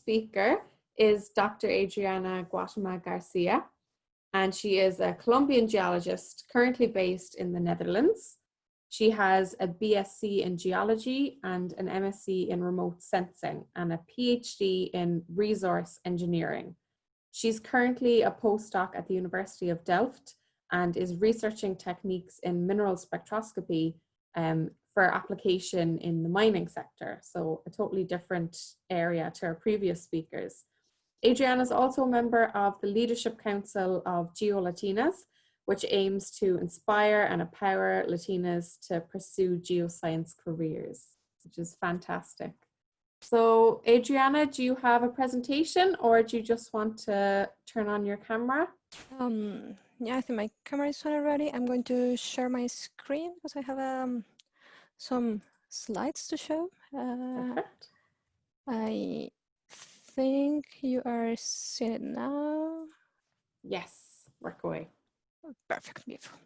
speaker is Dr. Adriana Guatame Garcia, and she is a Colombian geologist currently based in the Netherlands. She has a BSc in geology and an MSc in remote sensing and a PhD in resource engineering. She's currently a postdoc at the University of Delft and is researching techniques in mineral spectroscopy for application in the mining sector. So a totally different area to our previous speakers. Adriana is also a member of the Leadership Council of GeoLatinas, which aims to inspire and empower Latinas to pursue geoscience careers, which is fantastic. So Adriana, do you have a presentation or do you just want to turn on your camera? Yeah, I think my camera is on already. I'm going to share my screen because I have some slides to show. Perfect. I think you are seeing it now. Yes, work away. Perfect, beautiful.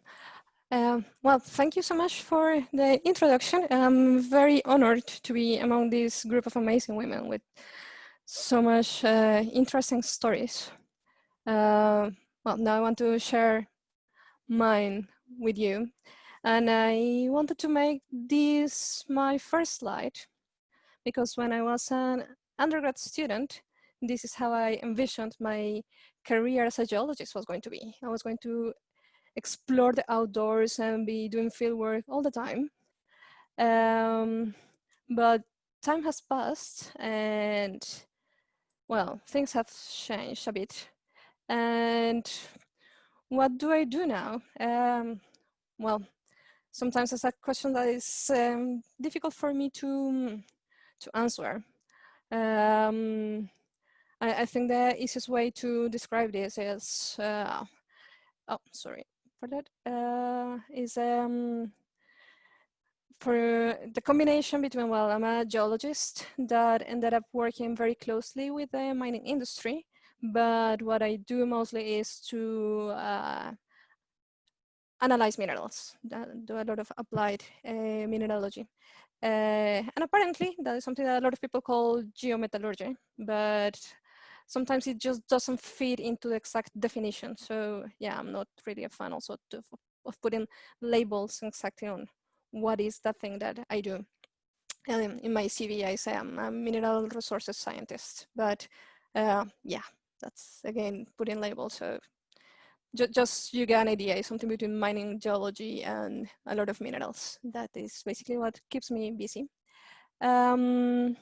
Well, thank you so much for the introduction. I'm very honored to be among this group of amazing women with so much interesting stories. Well, now I want to share mine with you. And I wanted to make this my first slide because when I was an undergrad student, this is how I envisioned my career as a geologist was going to be. I was going to explore the outdoors and be doing field work all the time. But time has passed and, well, things have changed a bit. And what do I do now? Well, sometimes it's a question that is difficult for me to answer. I think the easiest way to describe this is, oh, sorry for that, is for the combination between, well, I'm a geologist that ended up working very closely with the mining industry, but what I do mostly is to analyze minerals, do a lot of applied mineralogy. And apparently that is something that a lot of people call geometallurgy, but sometimes it just doesn't fit into the exact definition. So yeah, I'm not really a fan also of putting labels exactly on what is the thing that I do. In my CV, I say I'm a mineral resources scientist, but yeah, that's again putting labels. So just you get an idea, it's something between mining, geology, and a lot of minerals. That is basically what keeps me busy. To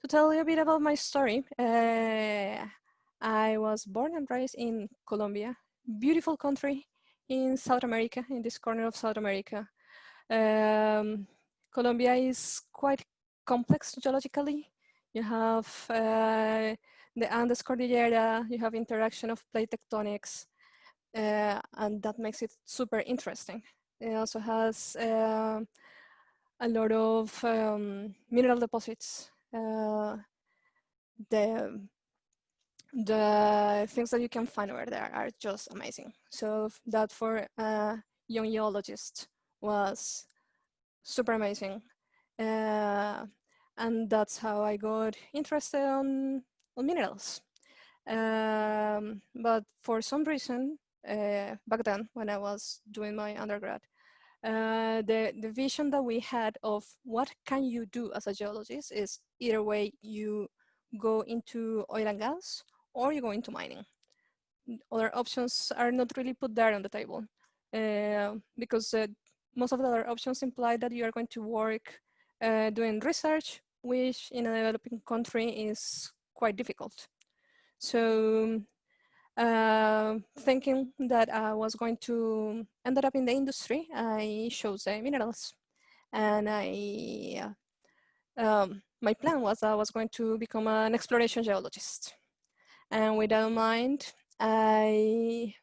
tell you a bit about my story, I was born and raised in Colombia, beautiful country in South America, in this corner of South America. Colombia is quite complex geologically. You have the Andes Cordillera, you have interaction of plate tectonics, and that makes it super interesting. It also has a lot of mineral deposits. The things that you can find over there are just amazing. So that for a young geologist was super amazing. And that's how I got interested on minerals. But for some reason, back then when I was doing my undergrad, the vision that we had of what can you do as a geologist is either way you go into oil and gas or you go into mining. Other options are not really put there on the table because most of the other options imply that you are going to work doing research, which in a developing country is quite difficult. So thinking that I was going to end up in the industry, I chose minerals. And my plan was I was going to become an exploration geologist. And with that in mind, I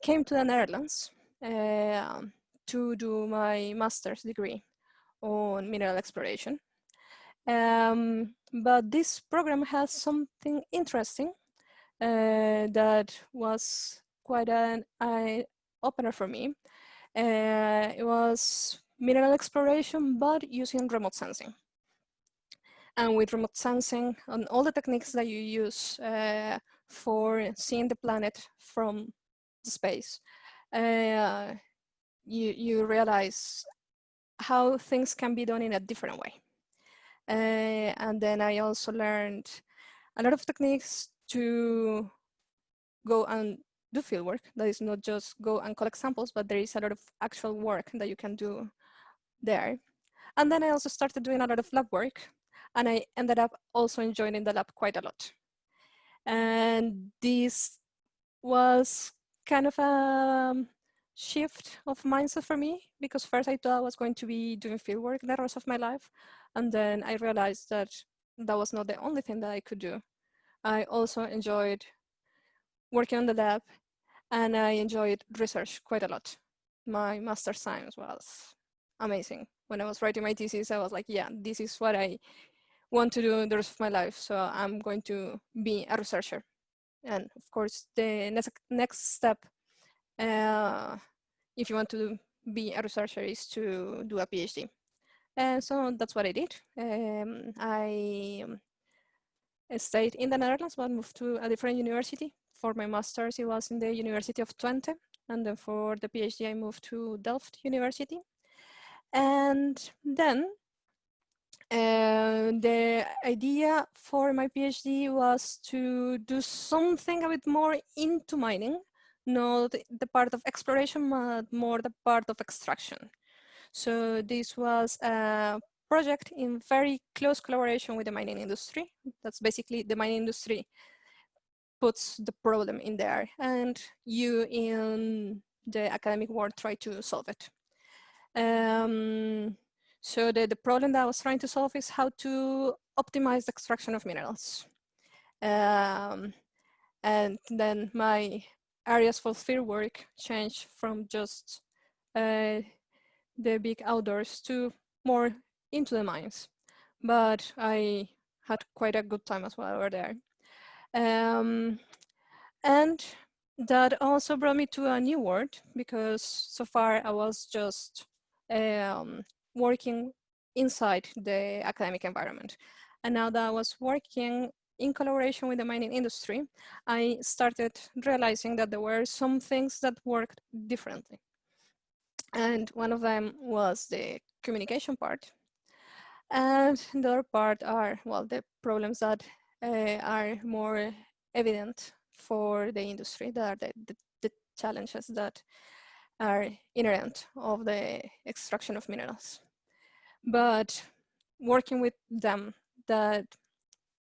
came to the Netherlands to do my master's degree on mineral exploration. But this program has something interesting that was quite an eye-opener for me. It was mineral exploration, but using remote sensing. and with remote sensing and all the techniques that you use for seeing the planet from the space, you realize how things can be done in a different way. And then I also learned a lot of techniques to go and do field work. That is not just go and collect samples, but there is a lot of actual work that you can do there. And then I also started doing a lot of lab work, and I ended up also enjoying the lab quite a lot. And this was kind of a shift of mindset for me, because first I thought I was going to be doing field work the rest of my life, and then I realized that that was not the only thing that I could do. I also enjoyed working on the lab, and I enjoyed research quite a lot. My master's science was amazing. When I was writing my thesis, I was like, yeah, this is what I want to do the rest of my life, so I'm going to be a researcher. And of course, the next step, if you want to be a researcher, is to do a PhD. And so that's what I did. I stayed in the Netherlands, but moved to a different university. For my master's, it was in the University of Twente. And then for the PhD, I moved to Delft University. And then the idea for my PhD was to do something a bit more into mining, not the part of exploration, but more the part of extraction. So this was a project in very close collaboration with the mining industry. That's basically the mining industry puts the problem in there, and you in the academic world try to solve it. So the problem that I was trying to solve is how to optimize the extraction of minerals. And then my areas for field work changed from just the big outdoors to more into the mines. But I had quite a good time as well over there. And that also brought me to a new world, because so far I was just working inside the academic environment. And now that I was working in collaboration with the mining industry, I started realizing that there were some things that worked differently. And one of them was the communication part. And the other part are, well, the problems that are more evident for the industry, that are the challenges that are inherent of the extraction of minerals. But working with them, that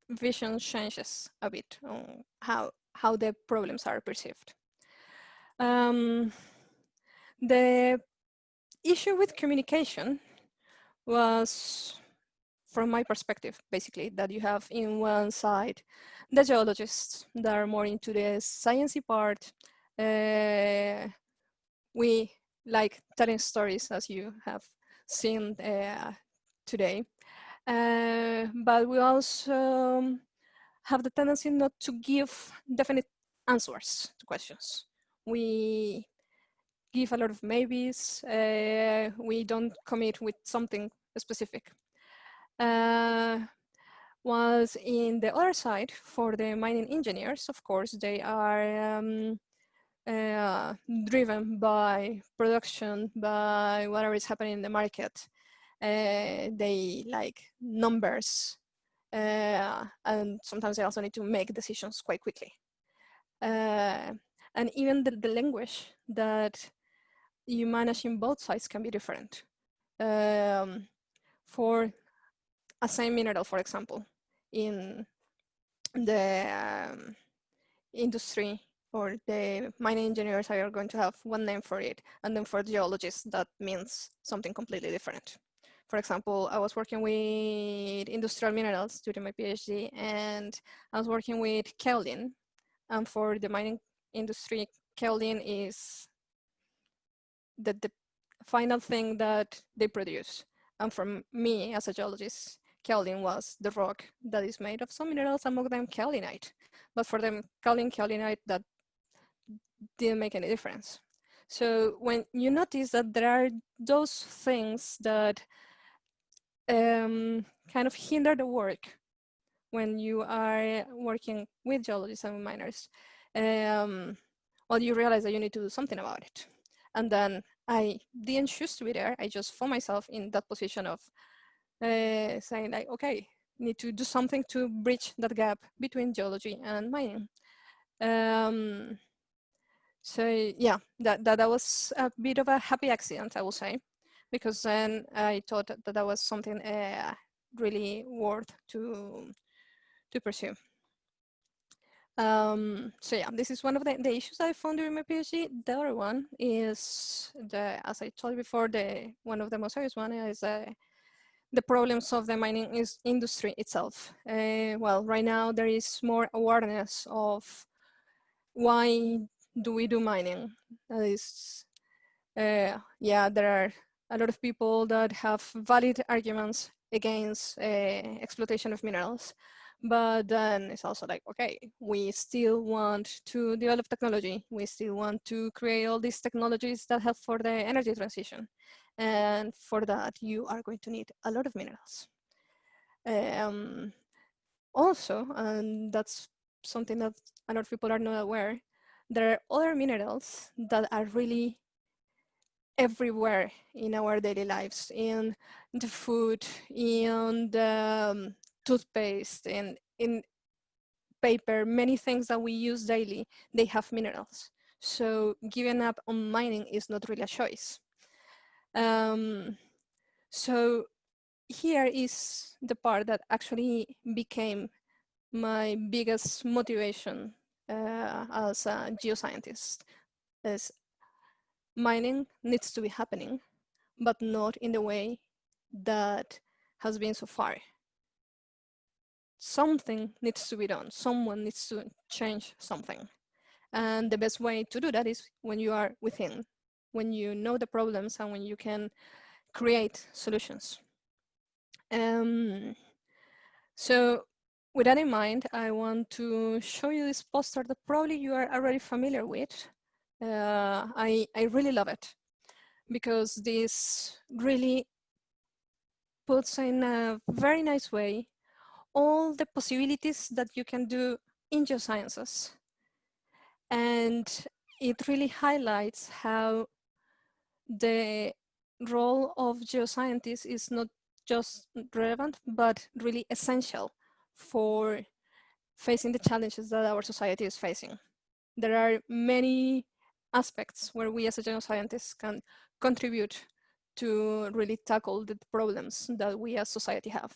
vision changes a bit on how the problems are perceived. The issue with communication was, from my perspective, basically, that you have in one side the geologists that are more into the sciencey part. We like telling stories, as you have seen today. But we also have the tendency not to give definite answers to questions. We give a lot of maybes. We don't commit with something specific. Was in the other side, for the mining engineers, of course, they are driven by production, by whatever is happening in the market. They like numbers, and sometimes they also need to make decisions quite quickly. And even the language that you manage in both sides can be different. For a same mineral, for example, in the industry, or the mining engineers are going to have one name for it, and then for geologists that means something completely different. For example, I was working with industrial minerals during my PhD, and I was working with kaolin, and for the mining industry, kaolin is the final thing that they produce. And for me, as a geologist, kaolin was the rock that is made of some minerals, among them kaolinite. But for them, kaolinite, that didn't make any difference. So when you notice that there are those things that kind of hinder the work when you are working with geologists and miners. Well, you realize that you need to do something about it. And then I didn't choose to be there. I just found myself in that position of saying like, okay, need to do something to bridge that gap between geology and mining. So yeah, that was a bit of a happy accident, I will say, because then I thought that was something really worth to pursue. So yeah, this is one of the issues I found during my PhD. The other one is as I told you before, one of the most obvious one is the problems of the mining industry itself. Well, right now there is more awareness of why do we do mining. That is, yeah, there are a lot of people that have valid arguments against exploitation of minerals. But then it's also like, okay, we still want to develop technology. We still want to create all these technologies that help for the energy transition. And for that, you are going to need a lot of minerals. Also, and that's something that a lot of people are not aware, there are other minerals that are really everywhere in our daily lives, in the food, in the toothpaste, and in paper, many things that we use daily, they have minerals. So giving up on mining is not really a choice. So here is the part that actually became my biggest motivation as a geoscientist, is mining needs to be happening, but not in the way that has been so far. Something needs to be done. Someone needs to change something. And the best way to do that is when you are within, when you know the problems and when you can create solutions. So with that in mind, I want to show you this poster that probably you are already familiar with. I really love it because this really puts in a very nice way all the possibilities that you can do in geosciences. And it really highlights how the role of geoscientists is not just relevant, but really essential for facing the challenges that our society is facing. There are many aspects where we as a geoscientists can contribute to really tackle the problems that we as society have.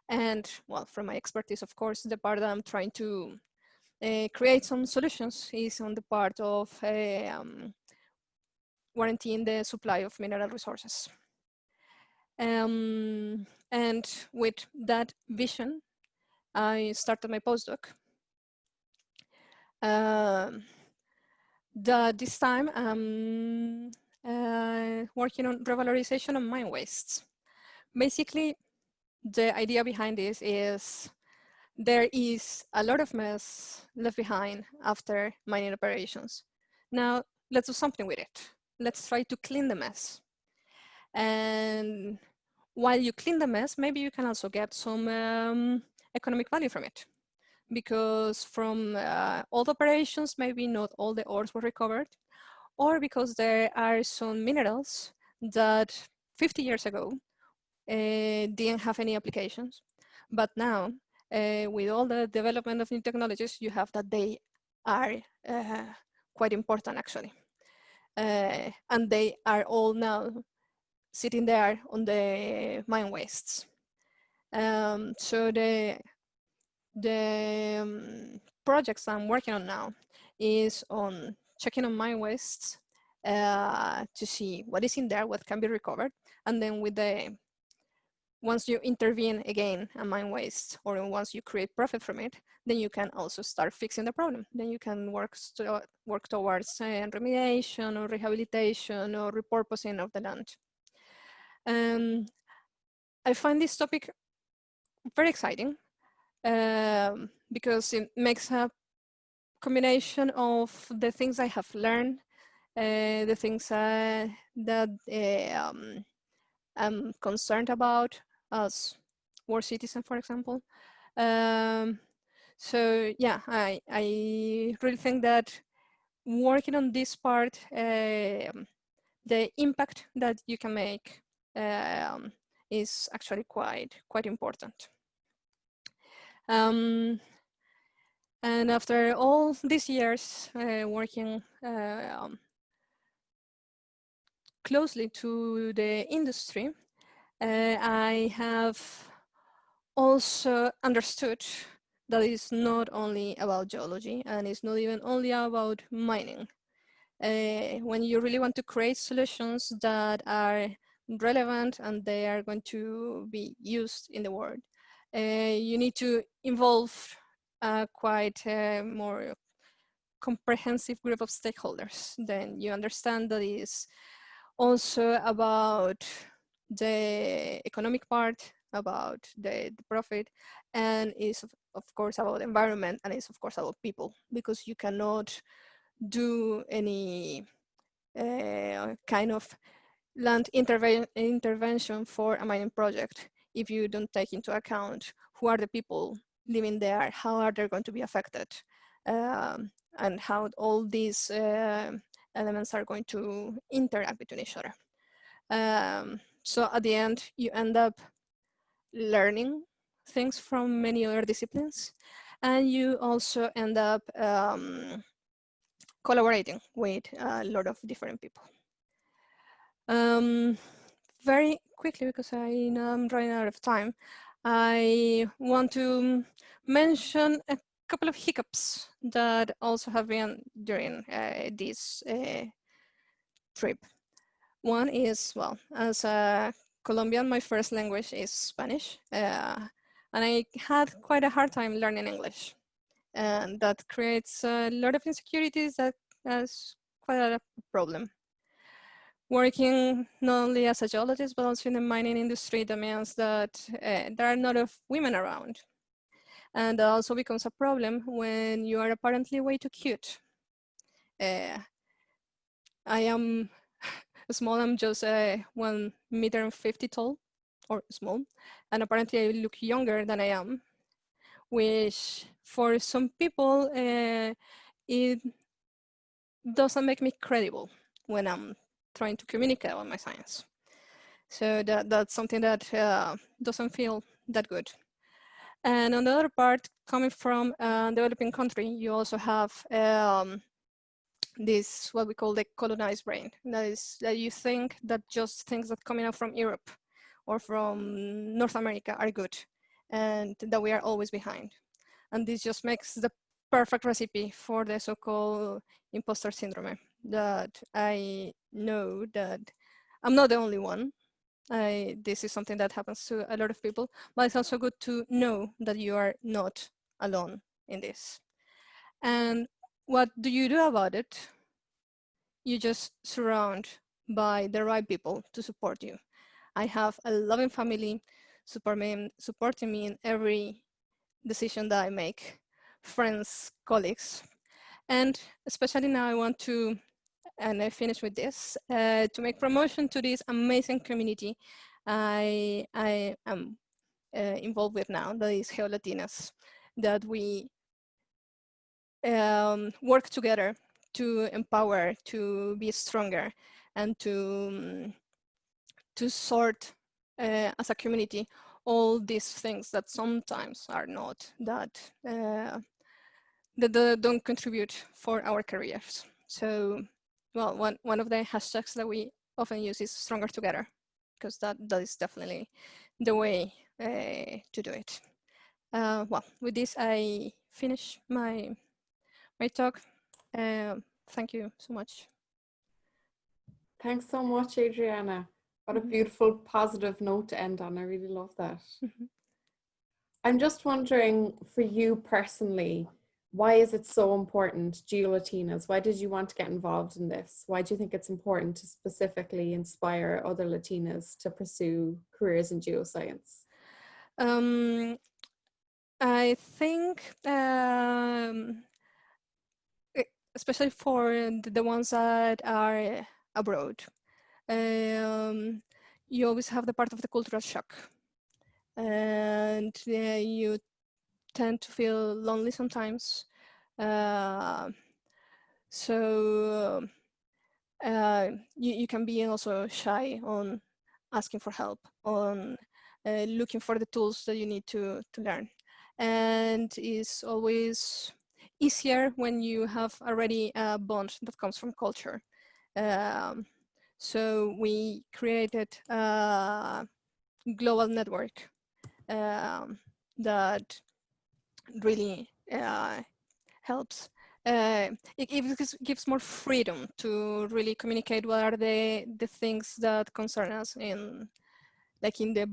And well, from my expertise, of course, the part that I'm trying to create some solutions is on the part of guaranteeing the supply of mineral resources. And with that vision, I started my postdoc. This time I'm working on revalorization of mine wastes. Basically, the idea behind this is there is a lot of mess left behind after mining operations. Now, let's do something with it. Let's try to clean the mess. And while you clean the mess, maybe you can also get some economic value from it. Because from old operations, maybe not all the ores were recovered, or because there are some minerals that 50 years ago didn't have any applications. But now, with all the development of new technologies, you have that they are quite important actually. And they are all now sitting there on the mine wastes. So the projects I'm working on now is on checking on mine wastes to see what is in there, what can be recovered, and then with once you intervene again on mine waste, or once you create profit from it, then you can also start fixing the problem. Then you can work towards remediation or rehabilitation or repurposing of the land. I find this topic very exciting because it makes a combination of the things I have learned, the things that I'm concerned about, as war citizen, for example. So yeah, I really think that working on this part, the impact that you can make is actually quite important. And after all these years working closely to the industry, I have also understood that it's not only about geology and it's not even only about mining. When you really want to create solutions that are relevant and they are going to be used in the world, you need to involve quite a more comprehensive group of stakeholders. Then you understand that it's also about the economic part, about the profit, and is of course about environment, and is of course about people, because you cannot do any kind of land intervention for a mining project if you don't take into account who are the people living there, how are they going to be affected, and how all these elements are going to interact between each other. So at the end, you end up learning things from many other disciplines, and you also end up collaborating with a lot of different people. Very quickly, because I know I'm running out of time, I want to mention a couple of hiccups that also have been during this trip. One is, well, as a Colombian, my first language is Spanish, and I had quite a hard time learning English. And that creates a lot of insecurities that is quite a problem. Working not only as a geologist, but also in the mining industry, that means that there are not enough women around. And that also becomes a problem when you are apparently way too cute. I am small, I'm just 1.50 meters tall, or small, and apparently I look younger than I am, which for some people, it doesn't make me credible when I'm trying to communicate about my science. So that's something that doesn't feel that good. And on the other part, coming from a developing country, you also have this, what we call the colonized brain. That is that you think that just things that coming out from Europe or from North America are good, and that we are always behind. And this just makes the perfect recipe for the so-called imposter syndrome, that I know that I'm not the only one. This is something that happens to a lot of people, but it's also good to know that you are not alone in this. And what do you do about it? You just surround by the right people to support you. I have a loving family supporting me in every decision that I make, friends, colleagues, and especially now I want to, and I finish with this, to make promotion to this amazing community I am involved with now, that is Geolatinas, that we work together to empower, to be stronger, and to sort as a community all these things that sometimes are not that that don't contribute for our careers. So, well, one of the hashtags that we often use is stronger together, because that is definitely the way to do it. Well, with this, I finish my talk. Thank you so much. Thanks so much, Adriana. What a beautiful, positive note to end on. I really love that. I'm just wondering, for you personally, why is it so important, Geolatinas? Why did you want to get involved in this? Why do you think it's important to specifically inspire other Latinas to pursue careers in geoscience? I think, especially for the ones that are abroad, you always have the part of the cultural shock. and you tend to feel lonely sometimes. So you can be also shy on asking for help, on looking for the tools that you need to learn. And it's always easier when you have already a bond that comes from culture. So we created a global network that really helps. It gives more freedom to really communicate what are the things that concern us in the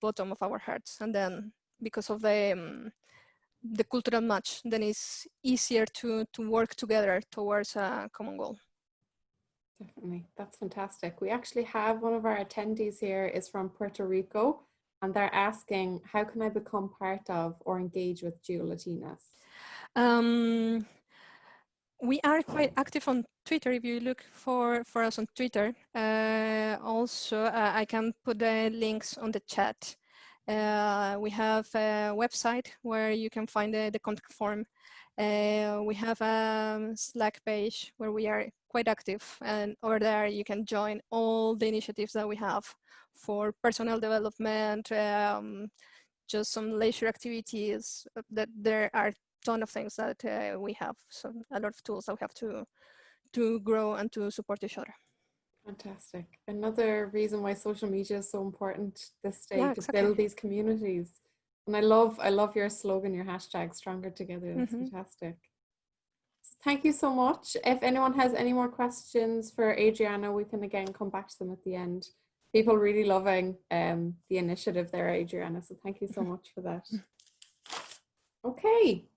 bottom of our hearts, and then because of the cultural match, then it's easier to work together towards a common goal. Definitely, that's fantastic. We actually have one of our attendees here is from Puerto Rico, and they're asking, how can I become part of or engage with GeoLatinas? We are quite active on Twitter. If you look for us on Twitter, also I can put the links on the chat. We have a website where you can find the contact form. We have a Slack page where we are quite active, and over there you can join all the initiatives that we have for personal development, just some leisure activities. That there are ton of things that we have, so a lot of tools that we have to grow and to support each other. Fantastic. Another reason why social media is so important this day, Yeah, to exactly. build these communities. And I love your slogan, your hashtag, Stronger Together. That's fantastic. So thank you so much. If anyone has any more questions for Adriana, we can again come back to them at the end. People really loving the initiative there, Adriana. So thank you so much for that. Okay.